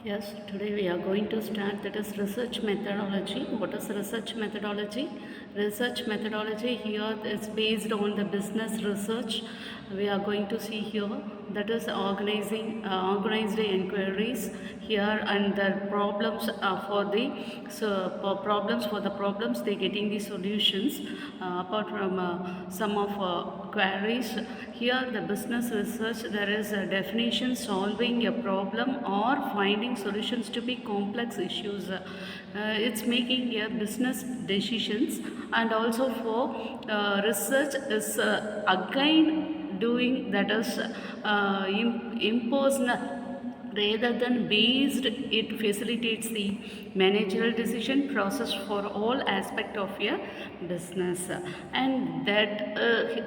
Yes, today we are going to start that is research methodology. What is research methodology? Research methodology here is based on the business research. We are going to see here that is organized inquiries here, and the problems for the problems they getting the solutions apart from some of queries. Here the business research, there is a definition solving a problem or finding solutions to be complex issues. It's making a business decisions, and also for research is again doing that is impersonal rather than based. It facilitates the managerial decision process for all aspect of a business. And that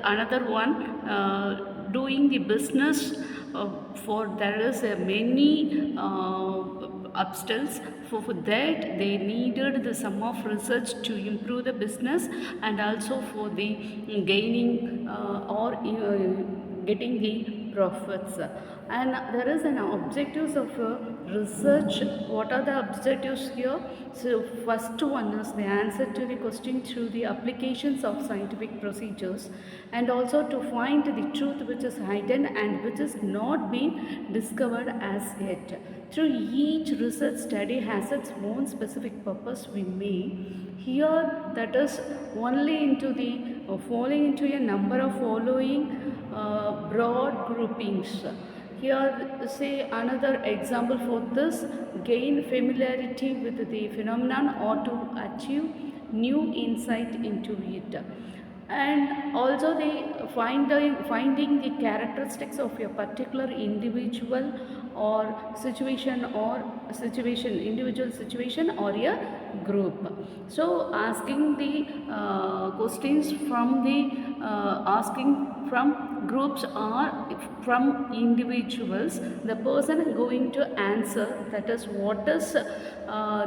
another one, doing the business for there is a many obstacles. For that they needed the sum of research to improve the business, and also for the gaining or getting the profits. And there is an objectives of research. What are the objectives here? So first one is the answer to the question through the applications of scientific procedures, and also to find the truth which is hidden and which is not been discovered as yet. Through each research study has its own specific purpose. We may here that is only into the falling into a number of following broad groupings. Here say another example for this: gain familiarity with the phenomenon or to achieve new insight into it. And also they finding the characteristics of a particular individual or individual situation or a group. So asking the questions from the asking from groups or from individuals, the person going to answer that is what is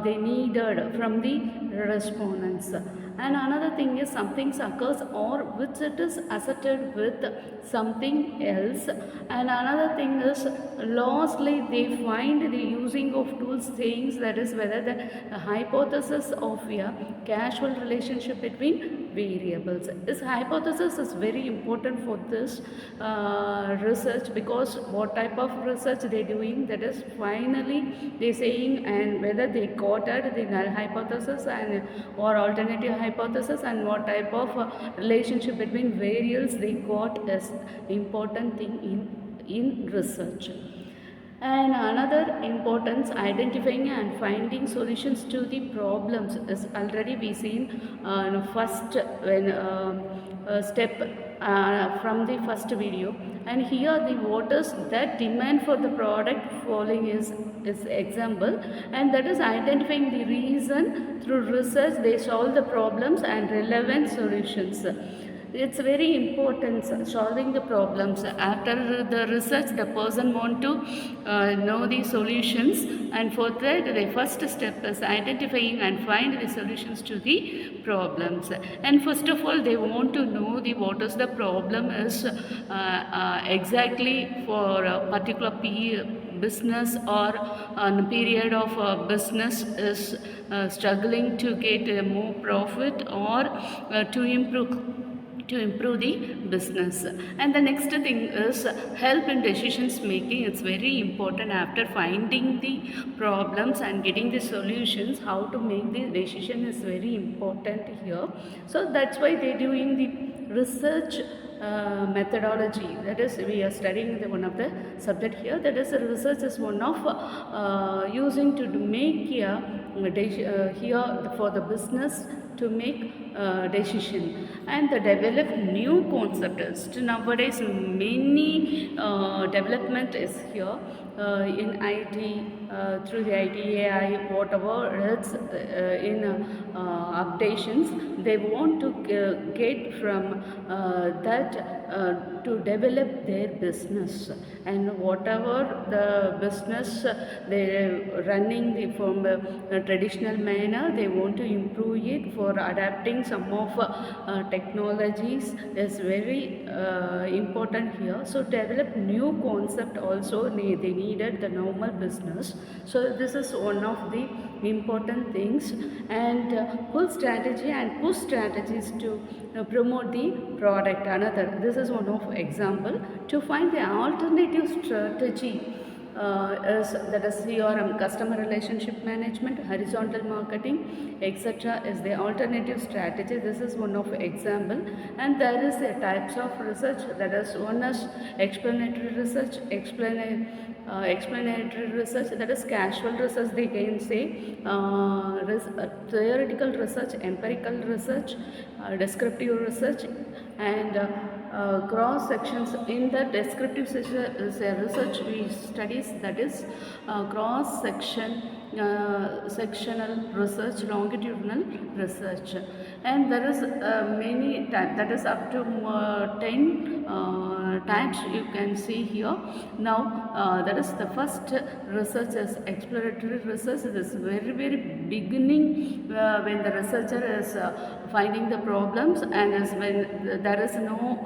they needed from the respondents. And another thing is something occurs or which it is asserted with something else. And another thing is lastly they find the using of tools sayings, that is whether the hypothesis of a causal relationship between variables. This hypothesis is very important for this research, because what type of research they doing, that is finally they saying and whether they got at the null hypothesis and or alternative hypothesis, and what type of relationship between variables they got is important thing in research. And another importance, identifying and finding solutions to the problems, is already we seen first when step from the first video. And here the voters that demand for the product following is example, and that is identifying the reason. Through research they solve the problems and relevant solutions. It's very important solving the problems. After the research the person want to know the solutions, and for that the first step is identifying and find the solutions to the problems. And first of all they want to know the what is the problem is exactly for a particular business or a period of business is struggling to get more profit or to improve the business. And the next thing is help in decisions making. It's very important after finding the problems and getting the solutions, how to make the decision is very important here. So that's why they're doing the research methodology. That is we are studying the one of the subject here, that is research is one of using to make here for the business to make decision. And the develop new concepts. Nowadays many development is here in IT, through the IT, AI, whatever it's in updations they want to get from that to develop their business, and whatever the business they're running from a traditional manner, they want to improve it for adapting some of technologies is very important here. So develop new concept also, they needed the normal business. So this is one of the important things. And pull strategy and push strategies to promote the product. Another, this is one of example to find the alternative strategy is, that is CRM, customer relationship management, horizontal marketing, etc. is the alternative strategy. This is one of example. And there is a types of research, that is one is explanatory research, explanatory research, that is casual research they can say, theoretical research, empirical research, descriptive research, and cross sections. In the descriptive research we studies, that is cross section, sectional research, longitudinal research. And there is many types, that is up to 10 types you can see here. Now that is the first research is exploratory research. It is very beginning when the researcher is finding the problems, and as when there is no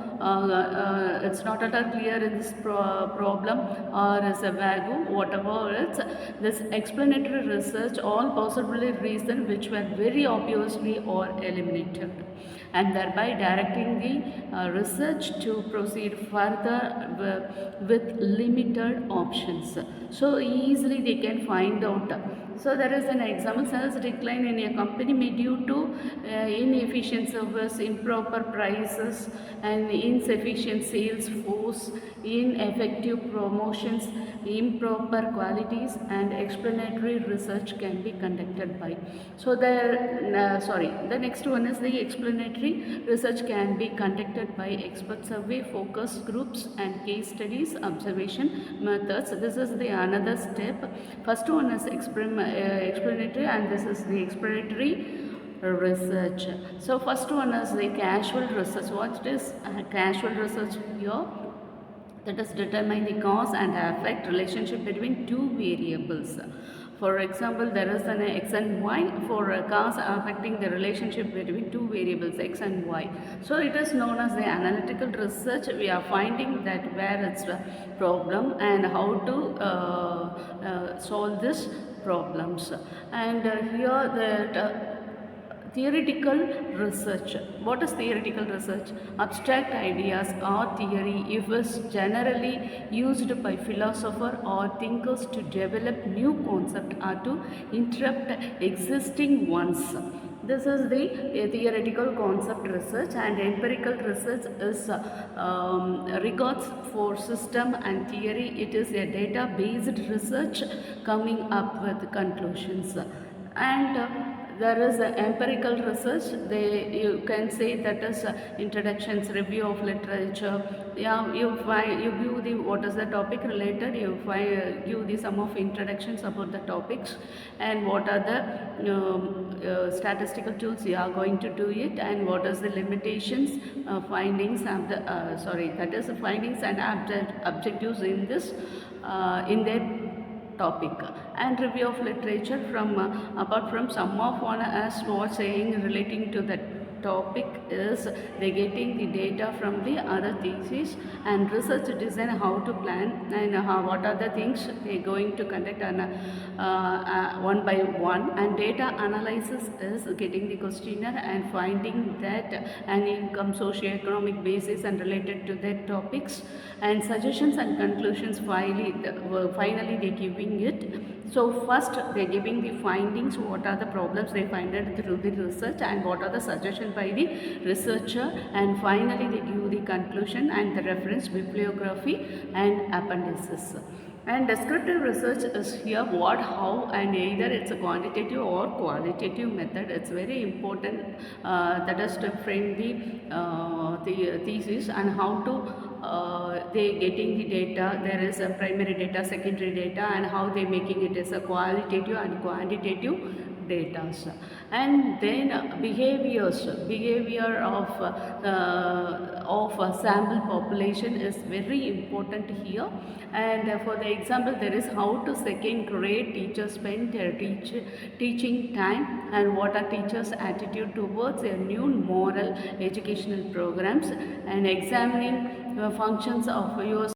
it's not at all clear in this problem, or is a vague, whatever it's, this explanatory research all possibly reason which were very obviously or eliminated, and thereby directing the research to proceed further with limited options. So easily they can find out. So there is an example, sales decline in a company may due to inefficient service, improper prices, and insufficient sales force, ineffective promotions, improper qualities, and explanatory research can be conducted by. So the next one is the explanatory research can be conducted by expert survey, focus groups, and case studies, observation methods. This is the another step. First one is explanatory, and this is the exploratory research. So first one is the casual research. What is casual research here? That is determine the cause and effect relationship between two variables. For example, there is an x and y for a cause affecting the relationship between two variables x and y. So it is known as the analytical research. We are finding that where it's a problem and how to solve this problems. And here the theoretical research. What is theoretical research? Abstract ideas or theory if is generally used by philosopher or thinkers to develop new concept or to interrupt existing ones. This is the theoretical concept research. And empirical research is regards for system and theory. It is a data-based research coming up with conclusions. And there is empirical research. You can say that is introductions, review of literature. Yeah, you view the what is the topic related. You give the some of introductions about the topics and what are the statistical tools you are going to do it, and what is the limitations, findings, and that is the findings and objectives in this in their topic. And review of literature from apart from some of one as was saying relating to the topic is they getting the data from the other thesis, and research design how to plan and what are the things they going to conduct one by one. And data analysis is getting the questionnaire and finding that an income, socio-economic basis and related to that topics, and suggestions and conclusions finally they giving it. So first they are giving the findings, what are the problems they find it through the research, and what are the suggestions by the researcher, and finally they give the conclusion and the reference bibliography and appendices. And descriptive research is here what, how, and either it's a quantitative or qualitative method. It's very important that is to frame the thesis and how to they getting the data. There is a primary data, secondary data, and how they making it as a qualitative and quantitative data. And then behavior of sample population is very important here. And for the example, there is how to second grade teachers spend their teaching time, and what are teachers attitude towards their new moral educational programs, and examining functions of your